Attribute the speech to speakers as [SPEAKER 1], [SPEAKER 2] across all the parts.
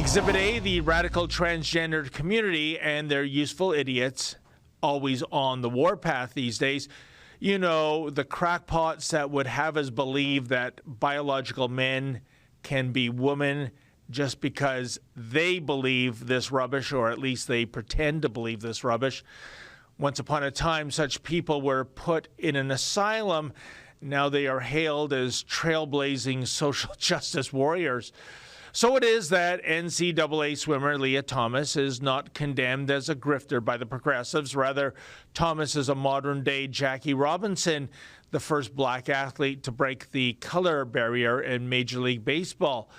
[SPEAKER 1] Exhibit A, the radical transgender community and their useful idiots, always on the warpath these days. You know, the crackpots that would have us believe that biological men can be women just because they believe this rubbish, or at least they pretend to believe this rubbish. Once upon a time, such people were put in an asylum. Now they are hailed as trailblazing social justice warriors. So it is that NCAA swimmer Leah Thomas is not condemned as a grifter by the progressives. Rather, Thomas is a modern-day Jackie Robinson, the first black athlete to break the color barrier in Major League Baseball.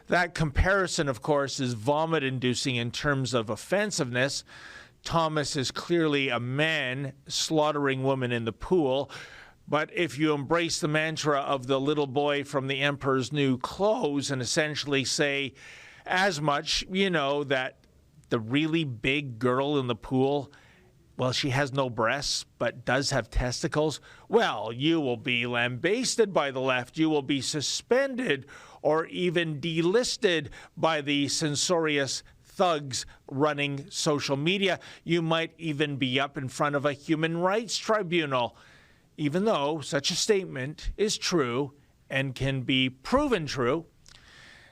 [SPEAKER 1] That comparison, of course, is vomit-inducing in terms of offensiveness. Thomas is clearly a man slaughtering women in the pool. But if you embrace the mantra of the little boy from the Emperor's New Clothes and essentially say as much, you know, that the really big girl in the pool, well, she has no breasts but does have testicles, well, you will be lambasted by the left. You will be suspended or even delisted by the censorious thugs running social media. You might even be up in front of a human rights tribunal, even though such a statement is true and can be proven true.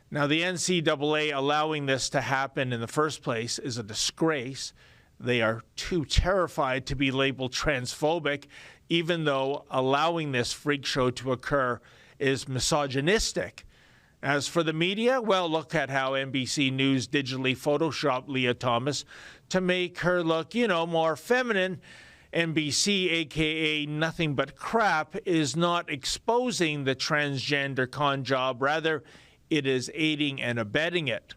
[SPEAKER 1] Now, the NCAA allowing this to happen in the first place is a disgrace. They are too terrified to be labeled transphobic, even though allowing this freak show to occur is misogynistic. As for the media, well, look at how NBC News digitally photoshopped Leah Thomas to make her look, you know, more feminine. NBC, aka Nothing But Crap, is not exposing the transgender con job. Rather, it is aiding and abetting it.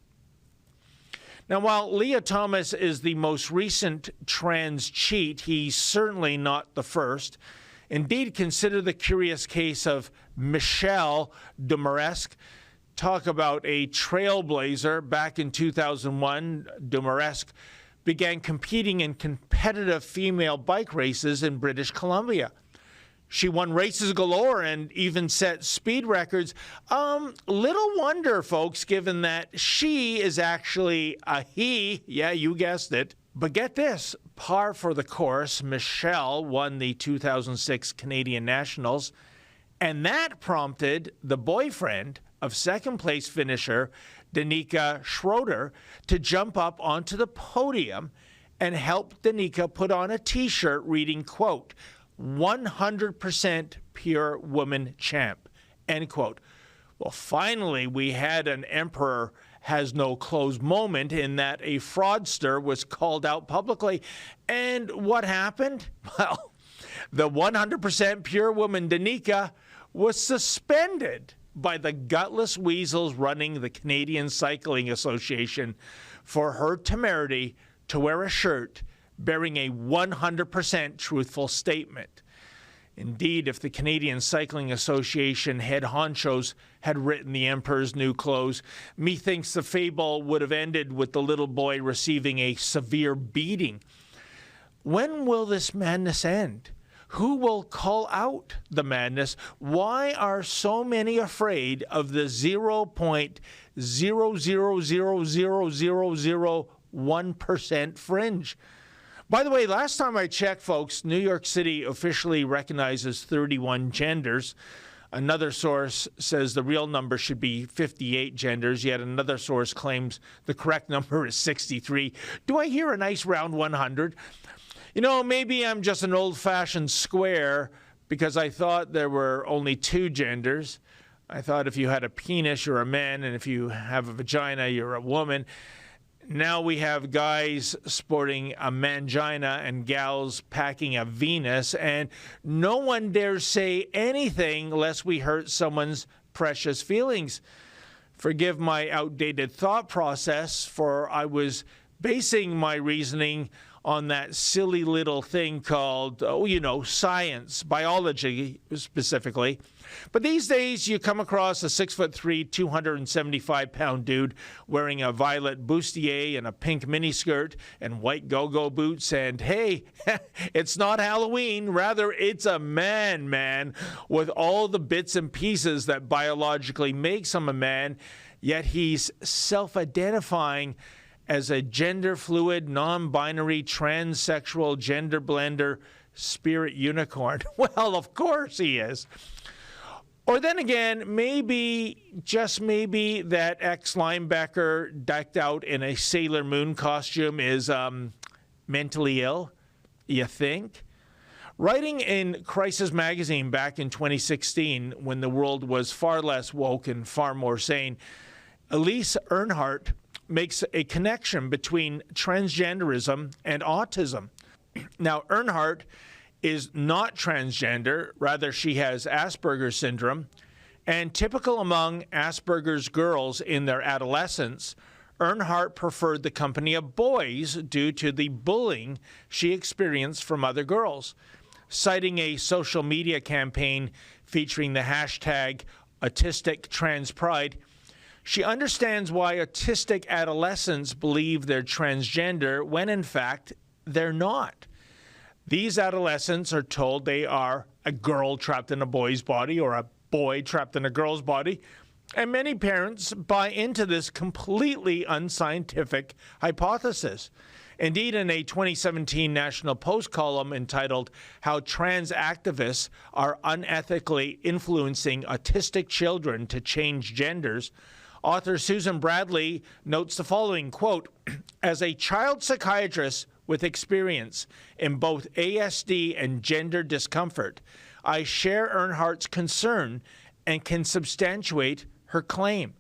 [SPEAKER 1] Now, while Leah Thomas is the most recent trans cheat, he's certainly not the first. Indeed, consider the curious case of Michelle Dumaresque. Talk about a trailblazer. Back in 2001, Dumaresque began competing in competitive female bike races in British Columbia. She won races galore and even set speed records. Little wonder, folks, given that she is actually a he. Yeah, you guessed it. But get this, par for the course, Michelle won the 2006 Canadian Nationals, and that prompted the boyfriend of second-place finisher Danica Schroeder to jump up onto the podium and help Danica put on a T-shirt reading, quote, 100% pure woman champ, end quote. Well, finally, we had an emperor has no clothes moment in that a fraudster was called out publicly. And what happened? Well, the 100% pure woman Danica was suspended by the gutless weasels running the Canadian Cycling Association for her temerity to wear a shirt bearing a 100% truthful statement. Indeed, if the Canadian Cycling Association head honchos had written the Emperor's New Clothes, methinks the fable would have ended with the little boy receiving a severe beating. When will this madness end? Who will call out the madness? Why are so many afraid of the 0.0000001% fringe? By the way, last time I checked, folks, New York City officially recognizes 31 genders. Another source says the real number should be 58 genders, yet another source claims the correct number is 63. Do I hear a nice round 100? You know, maybe I'm just an old-fashioned square because I thought there were only two genders. I thought if you had a penis, you're a man, and if you have a vagina, you're a woman. Now we have guys sporting a mangina and gals packing a Venus, and no one dares say anything lest we hurt someone's precious feelings. Forgive my outdated thought process, for I was basing my reasoning on that silly little thing called, science, biology specifically. But these days, you come across a 6'3", 275-pound dude wearing a violet bustier and a pink miniskirt and white go-go boots, and hey, it's not Halloween. Rather, it's a man with all the bits and pieces that biologically makes him a man. yet he's self-identifying as a gender-fluid, non-binary, transsexual, gender blender, spirit unicorn. Well, of course he is. Or then again, maybe, just maybe, that ex-linebacker decked out in a Sailor Moon costume is mentally ill, you think? Writing in Crisis Magazine back in 2016, when the world was far less woke and far more sane, Elise Earnhardt makes a connection between transgenderism and autism. Now, Earnhardt is not transgender, rather she has Asperger's syndrome, and typical among Asperger's girls in their adolescence, Earnhardt preferred the company of boys due to the bullying she experienced from other girls. Citing a social media campaign featuring the hashtag Autistic Trans Pride, she understands why autistic adolescents believe they're transgender when in fact they're not. These adolescents are told they are a girl trapped in a boy's body or a boy trapped in a girl's body, and many parents buy into this completely unscientific hypothesis. Indeed, in a 2017 National Post column entitled "How Trans Activists Are Unethically Influencing Autistic Children to Change Genders," author Susan Bradley notes the following, quote, "As a child psychiatrist with experience in both ASD and gender discomfort, I share Earnhardt's concern and can substantiate her claim.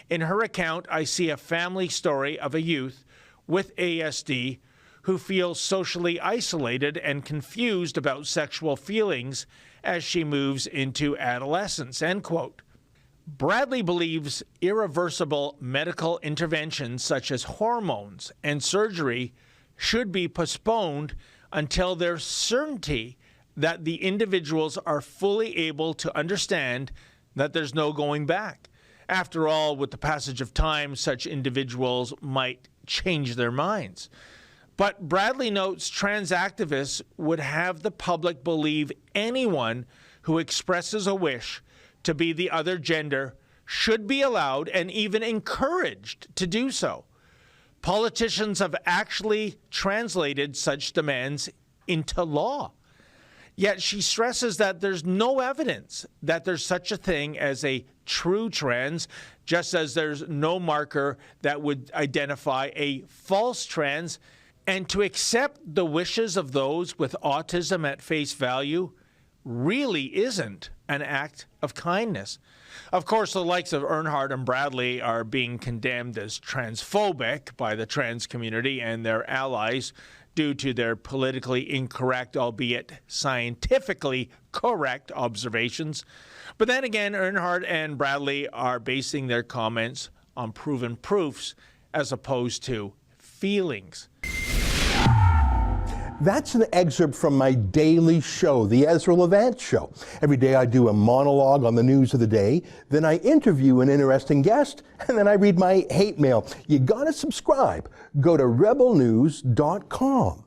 [SPEAKER 1] In her account, I see a family story of a youth with ASD who feels socially isolated and confused about sexual feelings as she moves into adolescence," end quote. Bradley believes irreversible medical interventions such as hormones and surgery should be postponed until there's certainty that the individuals are fully able to understand that there's no going back. After all, with the passage of time, such individuals might change their minds. But Bradley notes trans activists would have the public believe anyone who expresses a wish to be the other gender should be allowed and even encouraged to do so. Politicians have actually translated such demands into law. Yet she stresses that there's no evidence that there's such a thing as a true trans, just as there's no marker that would identify a false trans, and to accept the wishes of those with autism at face value really isn't an act of kindness. Of course, the likes of Earnhardt and Bradley are being condemned as transphobic by the trans community and their allies due to their politically incorrect, albeit scientifically correct observations. But then again, Earnhardt and Bradley are basing their comments on proven proofs as opposed to feelings.
[SPEAKER 2] That's an excerpt from my daily show, The Ezra Levant Show. Every day I do a monologue on the news of the day, then I interview an interesting guest, and then I read my hate mail. You gotta subscribe. Go to rebelnews.com.